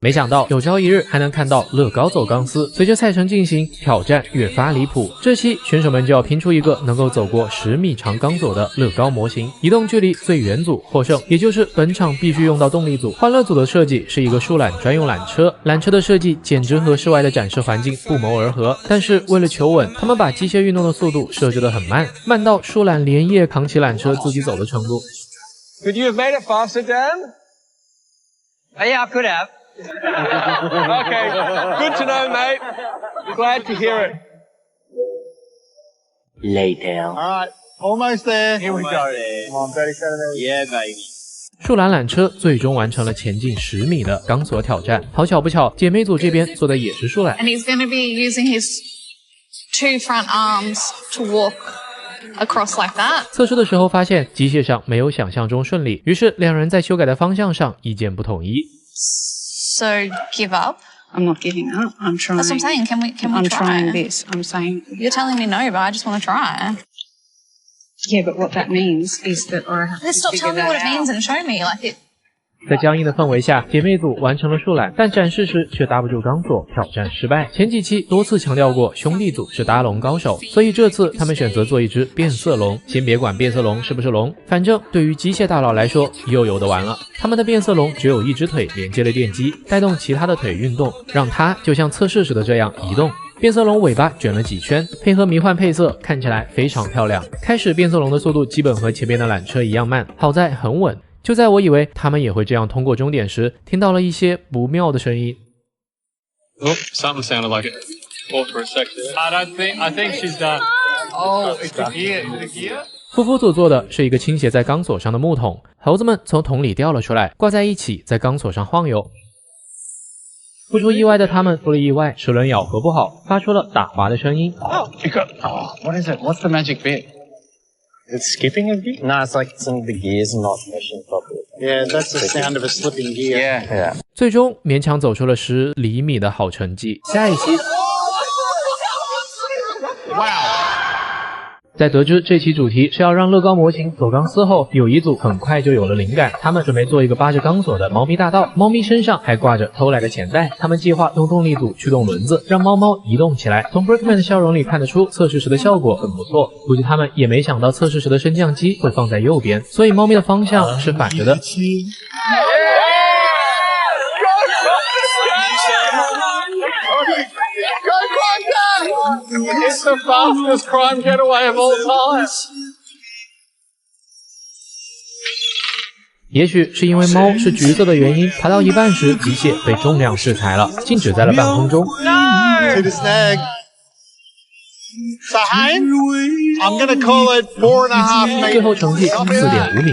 没想到有朝一日还能看到乐高走钢丝。随着赛程进行，挑战越发离谱。这期选手们就要拼出一个能够走过10米长钢索的乐高模型，移动距离最远组获胜，也就是本场必须用到动力组。欢乐组的设计是一个树懒专用缆车，缆车的设计简直和室外的展示环境不谋而合。但是为了求稳，他们把机械运动的速度设置得很慢，慢到树懒连夜扛起缆车自己走的程度。Could you have made it faster, Dan? Yeah, I could have. Okay, good to know, mate. Glad to hear it. Later. All right, almost there. Here we go. Come on, 37 minutes. Yeah, baby. 树懒缆车最终完成了前进10米的钢索挑战。好巧不巧，姐妹组这边坐的也是树懒。And he's going to be using his 2 front arms to walk across like that. 测试的时候发现机械上没有想象中顺利，于是两人在修改的方向上意见不统一。So give up. I'm not giving up. I'm trying. That's what I'm saying. Can we I'm try? trying this. I'm saying. You're telling me no, but I just want to try. Yeah, but what that means is that I have Let's to stop figure telling me what that it means out. and show me. Like it. 在僵硬的氛围下，姐妹组完成了树懒，但展示时却搭不住钢索，挑战失败。前几期多次强调过兄弟组是搭龙高手，所以这次他们选择做一只变色龙。先别管变色龙是不是龙，反正对于机械大佬来说又有的玩了。他们的变色龙只有一只腿连接了电机，带动其他的腿运动，让它就像测试时的这样移动。变色龙尾巴卷了几圈，配合迷幻配色，看起来非常漂亮。开始变色龙的速度基本和前面的缆车一样慢，好在很稳。就在我以为他们也会这样通过终点时，听到了一些不妙的声音。Oh, something sounded like it. Pause for a second. I think she's done. Oh, it's the gear. Is it a gear? 夫妇组做的是一个倾斜在钢索上的木桶，猴子们从桶里掉了出来，挂在一起，在钢索上晃悠。不出意外的他们出了意外，齿轮咬合不好，发出了打滑的声音。Oh, what is it? What's the magic bit? It's skipping a bit? No, it's like some of the gears not meshing properly. Yeah, that's the sound of a slipping gear. Yeah. 最终勉强走出了10厘米的好成绩。下一期。在得知这期主题是要让乐高模型走钢丝后，有一组很快就有了灵感，他们准备做一个扒着钢索的猫咪大道，猫咪身上还挂着偷来的钱袋。他们计划用动力组驱动轮子，让猫猫移动起来。从 Brickman 的笑容里看得出，测试时的效果很不错。估计他们也没想到测试时的升降机会放在右边，所以猫咪的方向是反着的。It's the fastest crime getaway of all time. 也许是因为猫是橘色的原因，爬到一半时，机械被重量制裁了，静止在了半空中。To the snag. So, Hayne, I'm going to call it 4.5 meters. 最后成绩4.5米。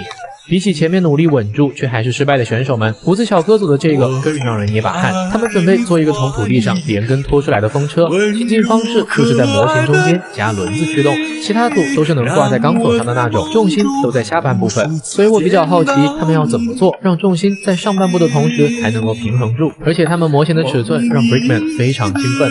比起前面努力稳住却还是失败的选手们，胡子小哥组的这个更让人捏把汗。他们准备做一个从土地上连根拖出来的风车，行进方式就是在模型中间加轮子驱动。其他组都是能挂在钢索上的那种，重心都在下半部分。所以我比较好奇他们要怎么做，让重心在上半部的同时还能够平衡住。而且他们模型的尺寸让 Brickman 非常兴奋。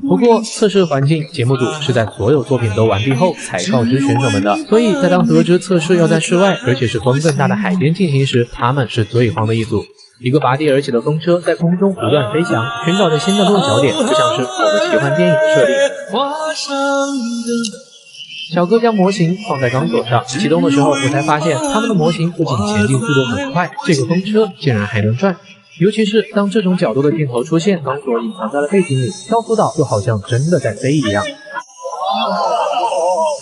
不过测试环境节目组是在所有作品都完毕后才告知选手们的，所以在当得知测试要在室外而且是风更大的海边进行时，他们是最慌的一组。一个拔地而起的风车在空中不断飞翔，寻找着新的落脚点，就像是某个奇幻电影设定。小哥将模型放在钢索上，启动的时候我才发现他们的模型不仅前进速度很快，这个风车竟然还能转。尤其是当这种角度的镜头出现，钢索隐藏在了背景里，漂浮岛就好像真的在飞一样。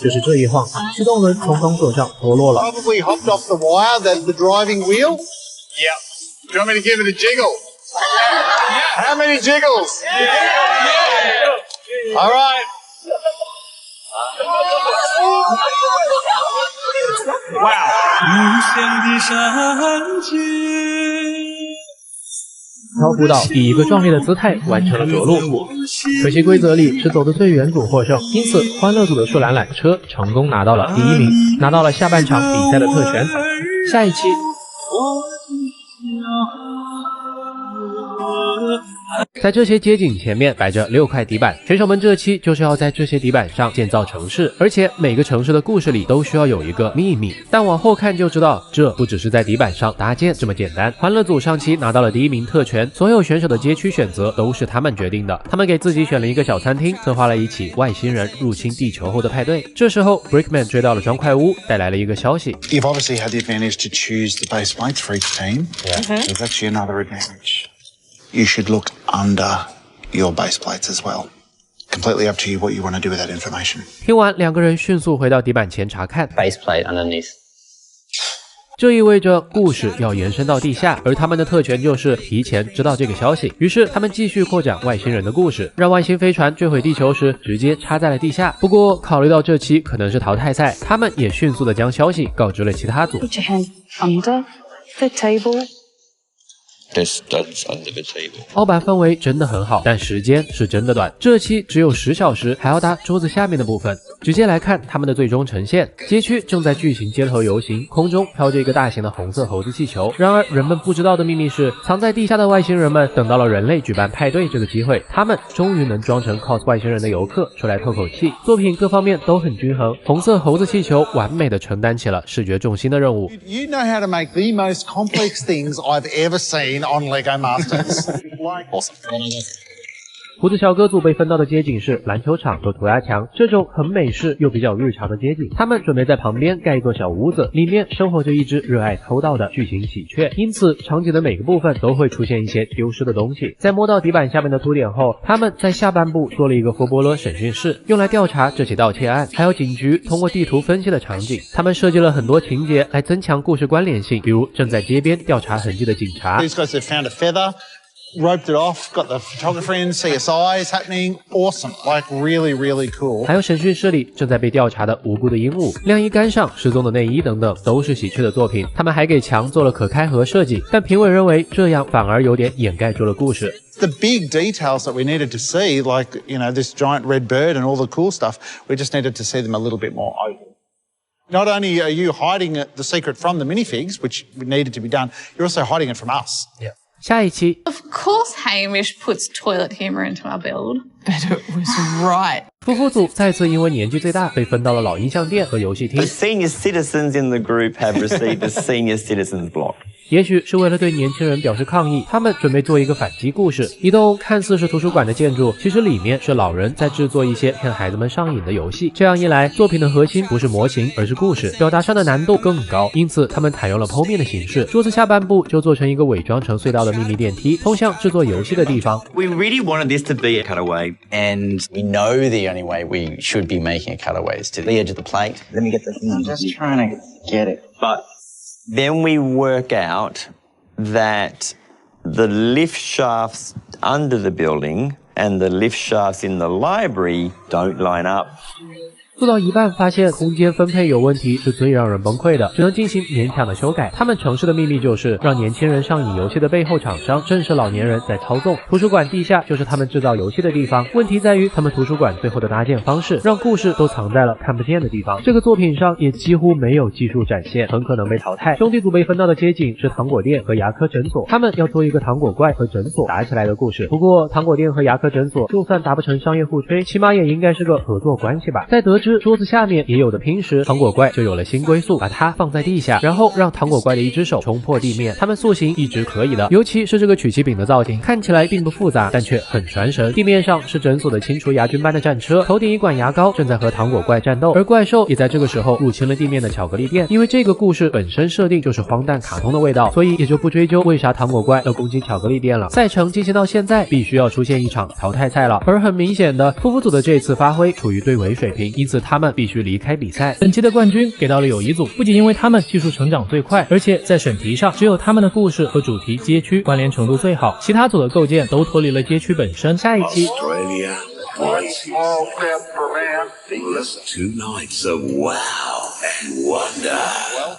就是这一晃，驱动轮从钢索上脱落了。 Probably hopped off the wire, the driving wheel. Yeah. Do you want me to give it a jiggle? Yeah. How many jiggles? Yeah. All right. Wow. 漂浮岛以一个壮丽的姿态完成了着陆，可惜规则里是走的最远组获胜，因此欢乐组的树懒缆车成功拿到了第1名，拿到了下半场比赛的特权。下一期。在这些街景前面摆着6块底板，选手们这期就是要在这些底板上建造城市，而且每个城市的故事里都需要有一个秘密。但往后看就知道，这不只是在底板上搭建这么简单。欢乐组上期拿到了第1名特权，所有选手的街区选择都是他们决定的。他们给自己选了一个小餐厅，策划了一起外星人入侵地球后的派对。这时候 Brickman 追到了砖块屋，带来了一个消息。You've obviously had the advantage to choose the base plates for each team. Yeah. There's actually another advantage. You should look under your base plates as well. Completely up to you what you want to do with that information. 听完，2个人迅速回到底板前查看。 Base plate underneath. 这意味着故事要延伸到地下，而他们的特权就是提前知道这个消息。于是他们继续扩展外星人的故事，让外星飞船坠毁地球时直接插在了地下。不过考虑到这期可能是淘汰赛，他们也迅速的将消息告知了其他组。 Put your hand under the table. This does under the table. 凹版氛围真的很好，但时间是真的短。这期只有10小时，还要搭桌子下面的部分。直接来看他们的最终呈现。街区正在巨型街头游行，空中飘着一个大型的红色猴子气球。然而人们不知道的秘密是，藏在地下的外星人们等到了人类举办派对这个机会，他们终于能装成 cos 外星人的游客出来透口气。作品各方面都很均衡，红色猴子气球完美的承担起了视觉重心的任务。 You know how to make the most complex things I've ever seen on Lego Masters. Awesome. 胡子小哥组被分到的街景是篮球场和涂鸦墙，这种很美式又比较日常的街景。他们准备在旁边盖一座小屋子，里面生活着一只热爱偷盗的巨型喜鹊，因此场景的每个部分都会出现一些丢失的东西。在摸到底板下面的凸点后，他们在下半部做了一个佛波罗审讯室，用来调查这起盗窃案，还有警局通过地图分析的场景。他们设计了很多情节来增强故事关联性，比如正在街边调查痕迹的警察。 These guys have found a feather. Roped it off, got the photographer in, CSI is happening, awesome, like really, really cool. 还有审讯室里正在被调查的无辜的鹦鹉、晾衣杆上失踪的内衣等等，都是喜鹊的作品。他们还给墙做了可开合设计，但评委认为这样反而有点掩盖住了故事。 The big details that we needed to see, like, you know, this giant red bird and all the cool stuff, we just needed to see them a little bit more open. Not only are you hiding the secret from the minifigs, which needed to be done, you're also hiding it from us. Yeah. 下一期 Of course Hamish puts toilet humour into our build. But it was right. 夫妇组再次因为年纪最大被分到了老音像店和游戏厅。 The senior citizens in the group have received a senior citizens block. 也许是为了对年轻人表示抗议，他们准备做一个反击故事。一栋看似是图书馆的建筑，其实里面是老人在制作一些骗孩子们上瘾的游戏。这样一来，作品的核心不是模型，而是故事，表达上的难度更高。因此，他们采用了剖面的形式，桌子下半部就做成一个伪装成隧道的秘密电梯，通向制作游戏的地方。 We really wanted this to be a cutaway. And we know the only way we should be making a cutaway is to the edge of the plate. Let me get the thing. I'm just trying to get it. But then we work out that the lift shafts under the building and the lift shafts in the library don't line up. 做到一半，发现空间分配有问题，是最让人崩溃的，只能进行勉强的修改。他们城市的秘密就是让年轻人上瘾游戏的背后厂商正是老年人在操纵。图书馆地下就是他们制造游戏的地方。问题在于他们图书馆最后的搭建方式，让故事都藏在了看不见的地方。这个作品上也几乎没有技术展现，很可能被淘汰。兄弟组被分到的街景是糖果店和牙科诊所，他们要做一个糖果怪和诊所打起来的故事。不过糖果店和牙科诊所就算达不成商业互吹，起码也应该是个合作关系吧。在得知桌子下面也有的拼时，糖果怪就有了新归宿，把它放在地下，然后让糖果怪的一只手冲破地面。他们塑形一直可以的，尤其是这个曲奇饼的造型，看起来并不复杂，但却很传神。地面上是诊所的清除牙菌斑的战车，头顶一管牙膏正在和糖果怪战斗，而怪兽也在这个时候入侵了地面的巧克力店。因为这个故事本身设定就是荒诞卡通的味道，所以也就不追究为啥糖果怪要攻击巧克力店了。赛程进行到现在，必须要出现一场淘汰赛了。而很明显的，夫妇组的这次发挥处于对围水平，因此他们必须离开比赛。本期的冠军给到了友谊组，不仅因为他们技术成长最快，而且在选题上只有他们的故事和主题街区关联程度最好，其他组的构建都脱离了街区本身。下一期 Australia, one small step for man, 2 nights of wow and wonder.